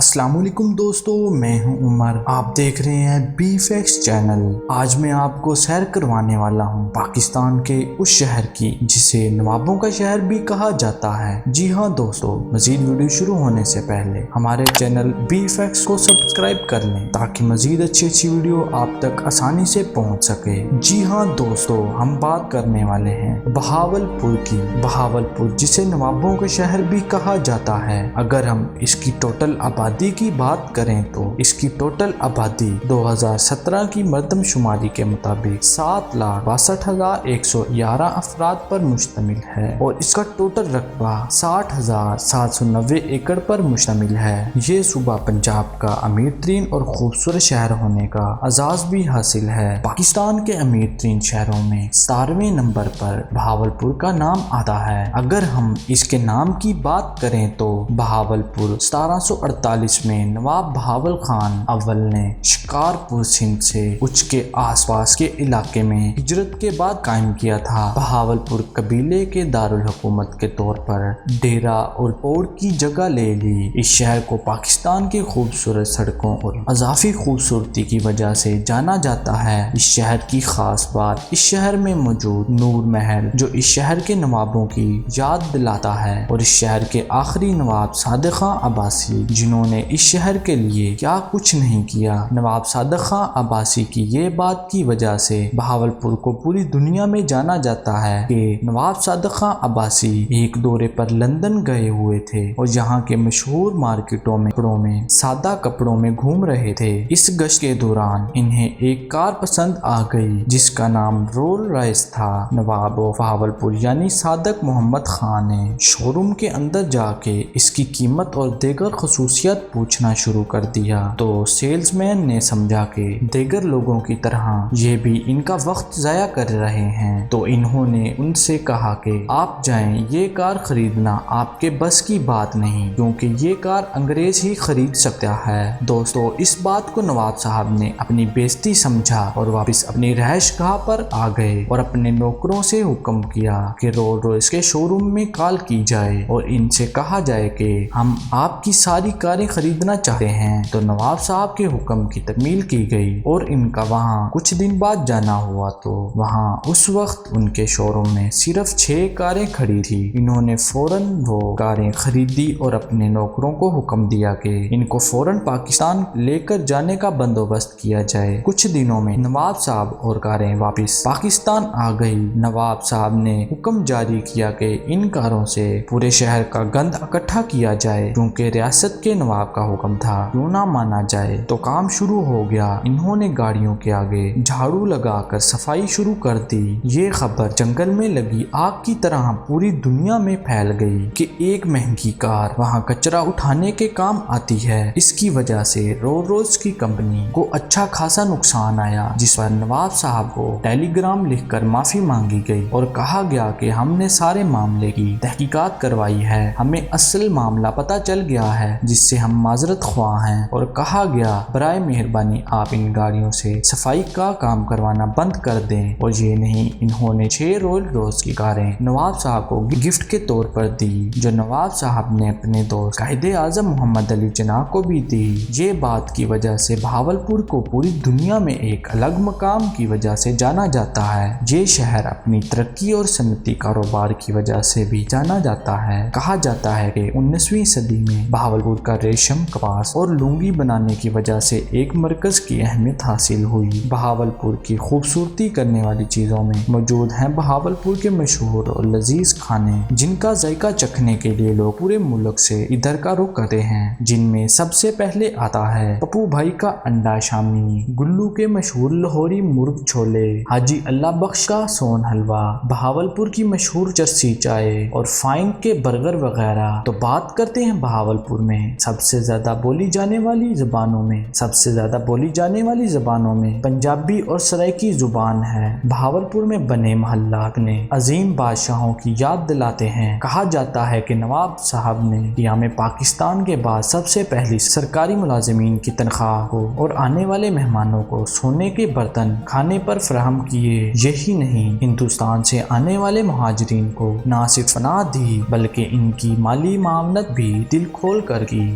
السلام علیکم دوستو، میں ہوں عمر، آپ دیکھ رہے ہیں بی فیکس چینل۔ آج میں آپ کو سیر کروانے والا ہوں پاکستان کے اس شہر کی جسے نوابوں کا شہر بھی کہا جاتا ہے۔ جی ہاں دوستو، مزید ویڈیو شروع ہونے سے پہلے ہمارے چینل بی فیکس کو سبسکرائب کر لیں تاکہ مزید اچھی ویڈیو آپ تک آسانی سے پہنچ سکے۔ جی ہاں دوستو، ہم بات کرنے والے ہیں بہاولپور کی۔ بہاولپور جسے نوابوں کا شہر بھی کہا جاتا ہے۔ اگر ہم اس کی ٹوٹل آبادی کی بات کریں تو اس کی ٹوٹل آبادی 2017 کی مردم شماری کے مطابق 7,62,111 افراد پر مشتمل ہے اور اس کا ٹوٹل رقبہ 60,790 ایکڑ پر مشتمل ہے۔ یہ صوبہ پنجاب کا امیر ترین اور خوبصورت شہر ہونے کا اعزاز بھی حاصل ہے۔ پاکستان کے امیر ترین شہروں میں 17ویں نمبر پر بہاولپور کا نام آتا ہے۔ اگر ہم اس کے نام کی بات کریں تو بہاولپور 1748 میں نواب بہاول خان اول نے شکارپور سندھ سے اچ کے آس پاس کے علاقے میں ہجرت کے بعد قائم کیا تھا۔ بہاولپور قبیلے کے دارالحکومت کے طور پر ڈیرا اور پور کی جگہ لے لی۔ اس شہر کو پاکستان کی خوبصورت سڑکوں اور اضافی خوبصورتی کی وجہ سے جانا جاتا ہے۔ اس شہر کی خاص بات اس شہر میں موجود نور محل جو اس شہر کے نوابوں کی یاد دلاتا ہے، اور اس شہر کے آخری نواب صادق خان عباسی جنہوں نے اس شہر کے لیے کیا کچھ نہیں کیا۔ نواب صادق خان عباسی کی یہ بات کی وجہ سے بہاولپور کو پوری دنیا میں جانا جاتا ہے کہ نواب صادق خان عباسی ایک دورے پر لندن گئے ہوئے تھے اور یہاں کے مشہور مارکیٹوں میں سادہ کپڑوں میں گھوم رہے تھے۔ اس گشت کے دوران انہیں ایک کار پسند آ گئی جس کا نام رول رائس تھا۔ نواب بہاولپور یعنی صادق محمد خان نے شو روم کے اندر جا کے اس کی قیمت اور دیگر خصوصیات پوچھنا شروع کر دیا تو سیلز مین نے سمجھا کہ دیگر لوگوں کی طرح یہ بھی ان کا وقت ضائع کر رہے ہیں، تو انہوں نے ان سے کہا کہ آپ جائیں، یہ کار خریدنا آپ کے بس کی بات نہیں کیونکہ یہ کار انگریز ہی خرید سکتا ہے۔ دوستو، اس بات کو نواب صاحب نے اپنی بےزتی سمجھا اور واپس اپنی رہائش گاہ پر آ گئے اور اپنے نوکروں سے حکم کیا کہ رولز رائس کے شو روم میں کال کی جائے اور ان سے کہا جائے کہ ہم آپ کی ساری کاریں خریدنا چاہتے ہیں۔ تو نواب صاحب کے حکم کی تکمیل کی گئی اور ان کا وہاں کچھ دن بعد جانا ہوا تو وہاں اس وقت ان کے شو روم میں صرف 6 کاریں کھڑی تھی۔ انہوں نے فوراً وہ کاریں خریدی اور اپنے نوکروں کو حکم دیا کہ ان کو فوراً پاکستان لے کر جانے کا بندوبست کیا جائے۔ کچھ دنوں میں نواب صاحب اور کاریں واپس پاکستان آ گئی۔ نواب صاحب نے حکم جاری کیا کہ ان کاروں سے پورے شہر کا گند اکٹھا کیا جائے کیونکہ ریاست کے نواب کا حکم تھا، کیوں نہ مانا جائے۔ تو کام شروع ہو گیا۔ انہوں نے گاڑیوں کے آگے جھاڑو لگا کر صفائی شروع کر دی۔ یہ خبر جنگل میں لگی آگ کی طرح پوری دنیا میں پھیل گئی کہ ایک مہنگی کار وہاں کچرا اٹھانے کے کام آتی ہے۔ اس کی وجہ سے رولز رائس کی کمپنی کو اچھا خاصا نقصان آیا، جس پر نواب صاحب کو ٹیلی گرام لکھ کر معافی مانگی گئی اور کہا گیا کہ ہم نے سارے معاملے کی تحقیقات کروائی ہے، ہمیں اصل معاملہ پتہ چل گیا ہے، جس سے ہم معذرت خواہ ہیں، اور کہا گیا برائے مہربانی آپ ان گاڑیوں سے صفائی کا کام کروانا بند کر دیں۔ اور یہ نہیں، انہوں نے 6 رولز رائس کی کاریں نواب صاحب کو گفٹ کے طور پر دی جو نواب صاحب نے اپنے دوست قائد اعظم محمد علی جناح کو بھی دی۔ یہ بات کی وجہ سے بہاولپور کو پوری دنیا میں ایک الگ مقام کی وجہ سے جانا جاتا ہے۔ یہ شہر اپنی ترقی اور صنعتی کاروبار کی وجہ سے بھی جانا جاتا ہے۔ کہا جاتا ہے کہ 19ویں صدی میں بہاولپور کا ریشم، کپاس اور لونگی بنانے کی وجہ سے ایک مرکز کی اہمیت حاصل ہوئی۔ بہاولپور کی خوبصورتی کرنے والی چیزوں میں موجود ہیں بہاولپور کے مشہور اور لذیذ کھانے جن کا ذائقہ چکھنے کے لیے لوگ پورے ملک سے ادھر کا رخ کرتے ہیں، جن میں سب سے پہلے آتا ہے پپو بھائی کا انڈا شامی، گلو کے مشہور لاہوری مرغ چھولے، حاجی اللہ بخش کا سون حلوہ، بہاولپور کی مشہور چرسی چائے اور فائنگ کے برگر وغیرہ۔ تو بات کرتے ہیں بہاولپور میں سب سے زیادہ بولی جانے والی زبانوں میں پنجابی اور سرائکی زبان ہے۔ بہاولپور میں بنے محلہ اپنے عظیم بادشاہوں کی یاد دلاتے ہیں۔ کہا جاتا ہے کہ نواب صاحب نے قیام پاکستان کے بعد سب سے پہلی سرکاری ملازمین کی تنخواہ کو اور آنے والے مہمانوں کو سونے کے برتن کھانے پر فراہم کیے۔ یہی نہیں، ہندوستان سے آنے والے مہاجرین کو نہ صرف پناہ دی بلکہ ان کی مالی معاونت بھی دل کھول کر کی۔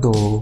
2,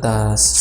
10,